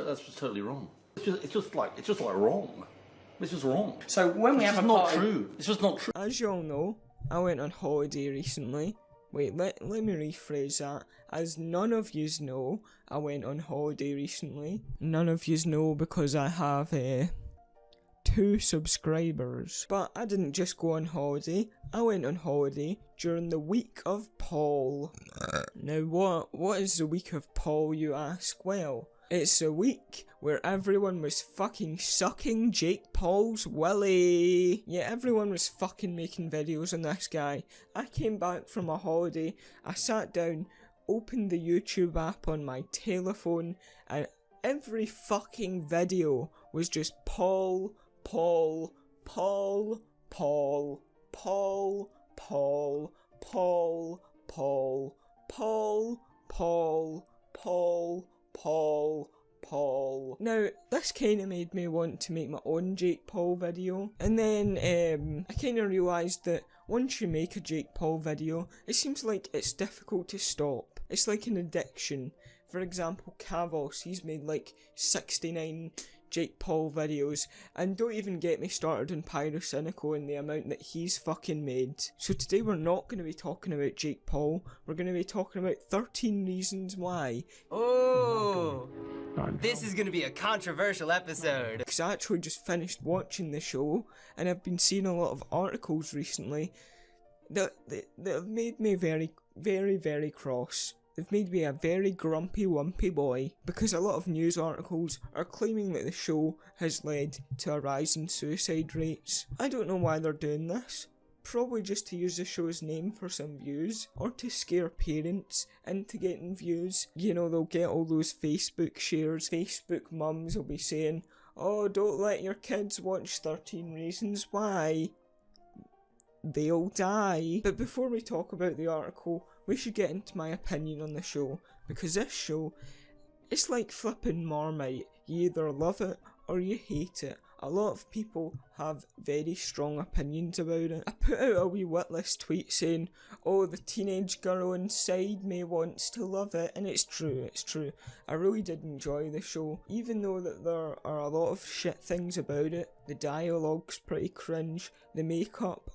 That's just totally wrong. It's just like wrong. It's just wrong. So when we have a not party... true. It's just not true. As you all know, I went on holiday recently. Wait, let me rephrase that. As none of yous know, I went on holiday recently. None of yous know because I have 2 subscribers. But I didn't just go on holiday. I went on holiday during the week of Paul. Now what is the week of Paul, you ask? Well, it's a week where everyone was fucking sucking Jake Paul's willy. Yeah, everyone was fucking making videos on this guy. I came back from a holiday, I sat down, opened the YouTube app on my telephone, and every fucking video was just Paul, Paul, Paul, Paul, Paul, Paul, Paul, Paul, Paul, Paul, Paul, Paul, Paul. Now, this kind of made me want to make my own Jake Paul video, and then I kind of realised that once you make a Jake Paul video, it seems like it's difficult to stop. It's like an addiction. For example, Kavos, he's made like 69 Jake Paul videos, and don't even get me started on Pyrocynical and the amount that he's fucking made. So today we're not going to be talking about Jake Paul, we're going to be talking about 13 reasons why. Oh, this is going to be a controversial episode. Because I actually just finished watching the show, and I've been seeing a lot of articles recently that have made me very, very, very cross. They've made me a very grumpy wumpy boy, because a lot of news articles are claiming that the show has led to a rise in suicide rates. I don't know why they're doing this. Probably just to use the show's name for some views, or to scare parents into getting views. You know, they'll get all those Facebook shares. Facebook mums will be saying, "Oh, don't let your kids watch 13 Reasons Why. They'll die." But before we talk about the article, we should get into my opinion on the show, because this show, it's like flipping Marmite. You either love it or you hate it. A lot of people have very strong opinions about it. I put out a wee witless tweet saying, "Oh, the teenage girl inside me wants to love it," and it's true. I really did enjoy the show, even though that there are a lot of shit things about it. The dialogue's pretty cringe, the makeup,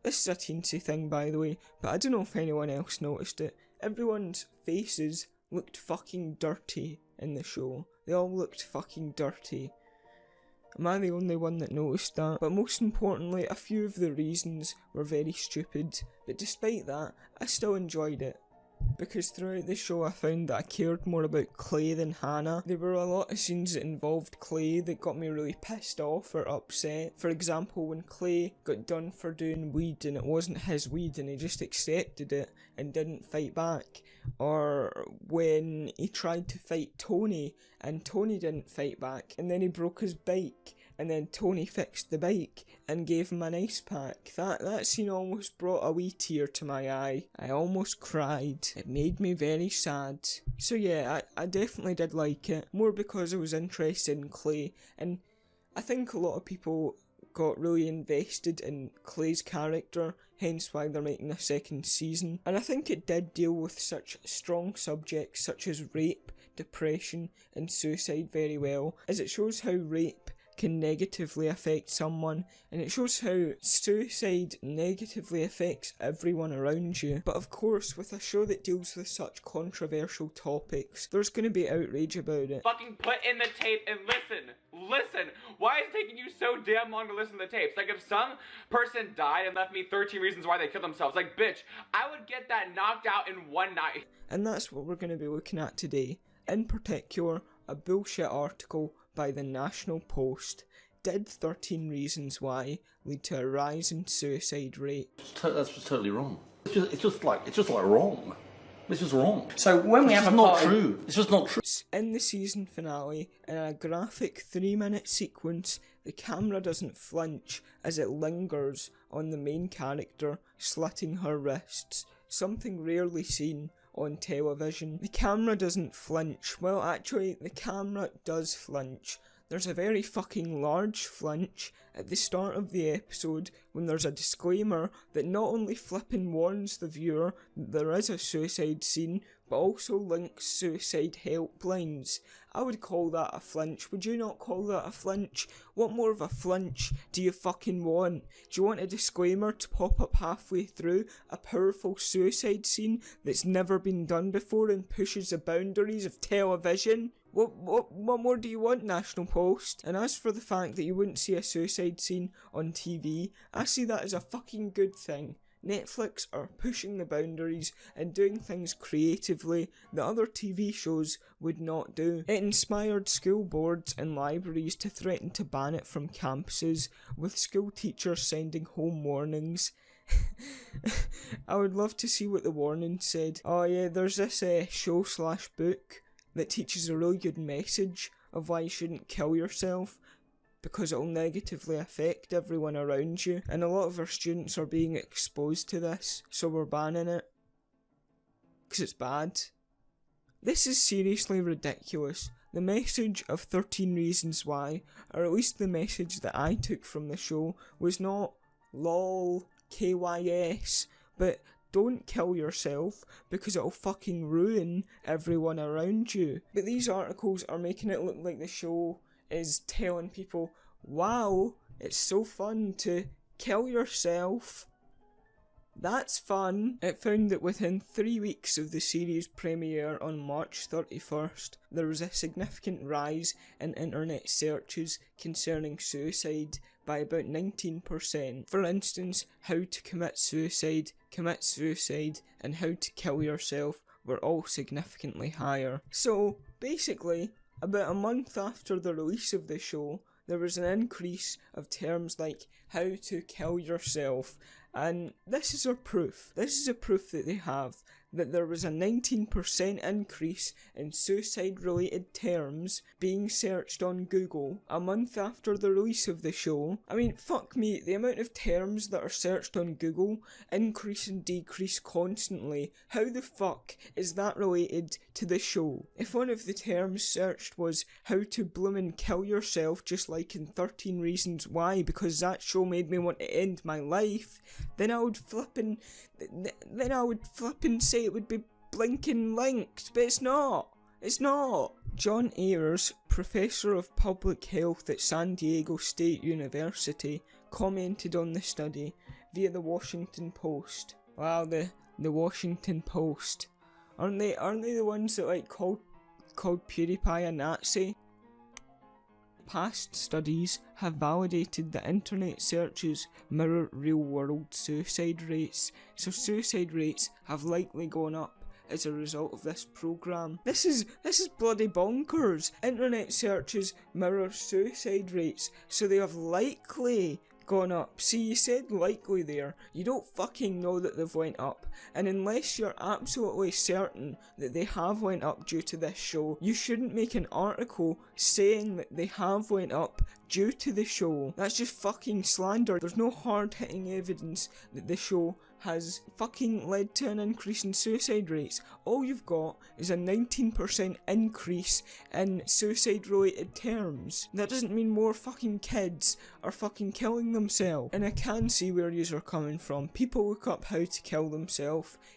this is a teensy thing by the way, but I don't know if anyone else noticed it. Everyone's faces looked fucking dirty in the show. They all looked fucking dirty. Am I the only one that noticed that? But most importantly, a few of the reasons were very stupid, but despite that, I still enjoyed it. Because throughout the show I found that I cared more about Clay than Hannah. There were a lot of scenes that involved Clay that got me really pissed off or upset. For example, when Clay got done for doing weed and it wasn't his weed and he just accepted it and didn't fight back. Or when he tried to fight Tony and Tony didn't fight back, and then he broke his bike and then Tony fixed the bike and gave him an ice pack. That scene almost brought a wee tear to my eye. I almost cried. It made me very sad. So yeah, I definitely did like it, more because I was interested in Clay, and I think a lot of people got really invested in Clay's character, hence why they're making a second season. And I think it did deal with such strong subjects such as rape, depression and suicide very well, as it shows how rape can negatively affect someone, and it shows how suicide negatively affects everyone around you. But of course, with a show that deals with such controversial topics, there's going to be outrage about it. Fucking put in the tape and listen. Why is it taking you so damn long to listen to the tapes? Like, if some person died and left me 13 reasons why they killed themselves, like, bitch, I would get that knocked out in one night. And that's what we're going to be looking at today. In particular, a bullshit article by the National Post. Did 13 Reasons Why lead to a rise in suicide rate? That's just totally wrong. It's just like wrong. It's just wrong. So when we have a not true. It's just not true. In the season finale, in a graphic 3-minute sequence, the camera doesn't flinch as it lingers on the main character, slitting her wrists, something rarely seen on television. The camera doesn't flinch. Well, actually, the camera does flinch. There's a very fucking large flinch at the start of the episode when there's a disclaimer that not only flipping warns the viewer that there is a suicide scene, but also links suicide helplines. I would call that a flinch. Would you not call that a flinch? What more of a flinch do you fucking want? Do you want a disclaimer to pop up halfway through a powerful suicide scene that's never been done before and pushes the boundaries of television? What more do you want, National Post? And as for the fact that you wouldn't see a suicide scene on TV, I see that as a fucking good thing. Netflix are pushing the boundaries and doing things creatively that other TV shows would not do. It inspired school boards and libraries to threaten to ban it from campuses, with school teachers sending home warnings. I would love to see what the warning said. Oh yeah, there's this show/book that teaches a really good message of why you shouldn't kill yourself, because it'll negatively affect everyone around you, and a lot of our students are being exposed to this, so we're banning it. Because it's bad. This is seriously ridiculous. The message of 13 Reasons Why, or at least the message that I took from the show, was not lol, KYS, but don't kill yourself because it'll fucking ruin everyone around you. But these articles are making it look like the show is telling people, wow, it's so fun to kill yourself. That's fun. It found that within 3 weeks of the series premiere on March 31st, there was a significant rise in internet searches concerning suicide by about 19%. For instance, how to commit suicide, and how to kill yourself were all significantly higher. So, basically, about a month after the release of the show, there was an increase of terms like how to kill yourself, and this is a proof. This is a proof that they have that there was a 19% increase in suicide-related terms being searched on Google a month after the release of the show. I mean, fuck me, the amount of terms that are searched on Google increase and decrease constantly. How the fuck is that related to the show? If one of the terms searched was how to bloomin' kill yourself, just like in 13 Reasons Why, because that show made me want to end my life, then I would flippin' say it would be blinking linked, but it's not. It's not. John Ayers, Professor of Public Health at San Diego State University, commented on the study via the Washington Post. Wow, the Washington Post. Aren't they the ones that like called PewDiePie a Nazi? Past studies have validated that internet searches mirror real-world suicide rates, so suicide rates have likely gone up as a result of this program. This is bloody bonkers. Internet searches mirror suicide rates, so they have likely gone up. See, you said likely there. You don't fucking know that they've went up. And unless you're absolutely certain that they have went up due to this show, you shouldn't make an article saying that they have went up due to the show. That's just fucking slander. There's no hard-hitting evidence that the show has fucking led to an increase in suicide rates. All you've got is a 19% increase in suicide-related terms. That doesn't mean more fucking kids are fucking killing themselves. And I can see where yous are coming from. People look up how to kill themselves,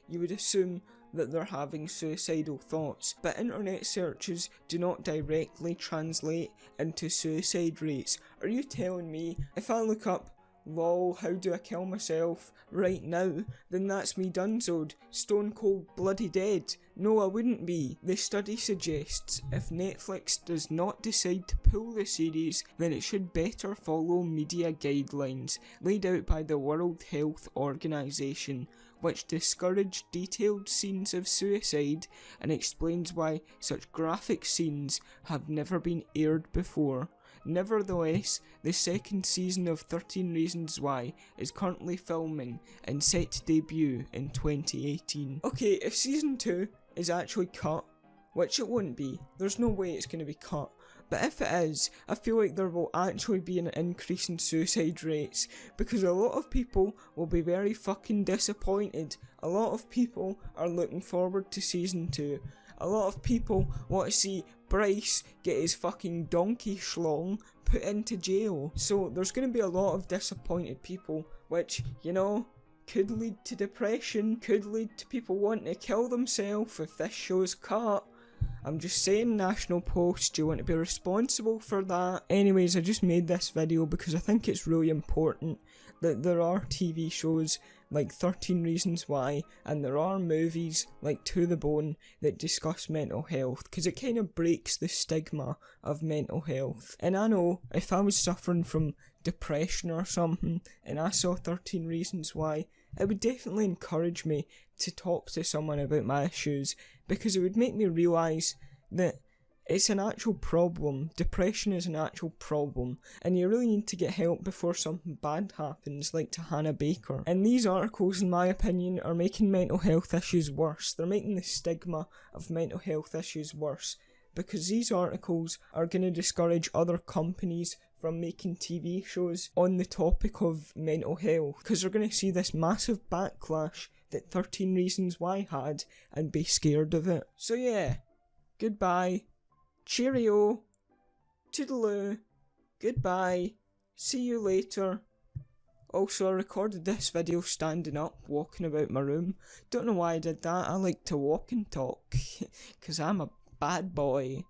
you would assume that they're having suicidal thoughts, but internet searches do not directly translate into suicide rates. Are you telling me if I look up lol, how do I kill myself right now, then that's me donezoed, stone cold bloody dead? No, I wouldn't be. The study suggests if Netflix does not decide to pull the series, then it should better follow media guidelines laid out by the World Health Organization, which discourage detailed scenes of suicide and explains why such graphic scenes have never been aired before. Nevertheless, the second season of 13 Reasons Why is currently filming and set to debut in 2018. Okay, if season 2 is actually cut, which it wouldn't be, there's no way it's going to be cut, but if it is, I feel like there will actually be an increase in suicide rates, because a lot of people will be very fucking disappointed. A lot of people are looking forward to season 2. A lot of people want to see Bryce get his fucking donkey schlong put into jail. So there's going to be a lot of disappointed people, which, you know, could lead to depression, could lead to people wanting to kill themselves if this show's cut. I'm just saying, National Post, do you want to be responsible for that? Anyways, I just made this video because I think it's really important that there are TV shows like 13 Reasons Why, and there are movies like To the Bone that discuss mental health, because it kind of breaks the stigma of mental health. And I know if I was suffering from depression or something and I saw 13 Reasons Why, it would definitely encourage me to talk to someone about my issues, because it would make me realise that it's an actual problem. Depression is an actual problem, and you really need to get help before something bad happens, like to Hannah Baker. And these articles, in my opinion, are making mental health issues worse. They're making the stigma of mental health issues worse, because these articles are going to discourage other companies from making TV shows on the topic of mental health, because they're going to see this massive backlash that 13 Reasons Why had and be scared of it. So yeah, goodbye. Cheerio, toodaloo, goodbye, see you later. Also, I recorded this video standing up, walking about my room. Don't know why I did that, I like to walk and talk, because I'm a bad boy.